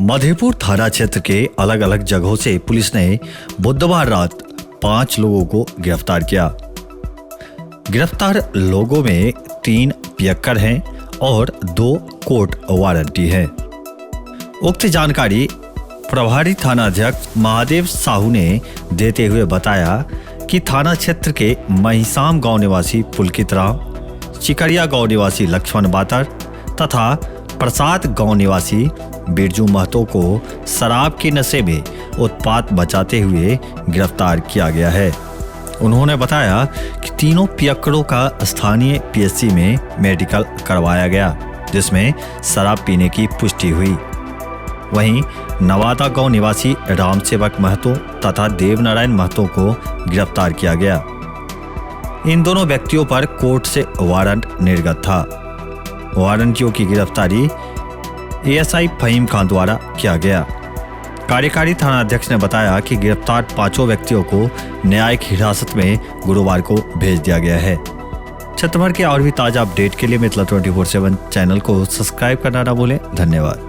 मधेपुर थाना क्षेत्र के अलग अलग जगहों से पुलिस ने बुधवार रात 5 लोगों को गिरफ्तार किया। गिरफ्तार लोगों में 3 पियक्कर हैं और 2 कोर्ट वारंटी हैं। उक्त जानकारी प्रभारी थाना अध्यक्ष महादेव साहू ने देते हुए बताया कि थाना क्षेत्र के महिसाम गांव निवासी पुलकित राम, चिकरिया गांव निवासी लक्ष्मण बातर तथा प्रसाद गांव निवासी बिरजू महतो को शराब के नशे में उत्पात मचाते हुए गिरफ्तार किया गया है। उन्होंने बताया कि तीनों पियक्कड़ों का स्थानीय पीएचसी में मेडिकल करवाया गया, जिसमें शराब पीने की पुष्टि हुई। वहीं नवादा गांव निवासी रामसेवक महतो तथा देवनारायण महतो को गिरफ्तार किया गया। इन दोनों व्यक्तियों पर कोर्ट से वारंट निर्गत था। वारंटियों की गिरफ्तारी एएसआई फहीम खान द्वारा किया गया। कार्यकारी थाना अध्यक्ष ने बताया कि गिरफ्तार 5 व्यक्तियों को न्यायिक हिरासत में गुरुवार को भेज दिया गया है। क्षेत्र भर के और भी ताजा अपडेट के लिए मिथिला 24/7 चैनल को सब्सक्राइब करना ना भूलें। धन्यवाद।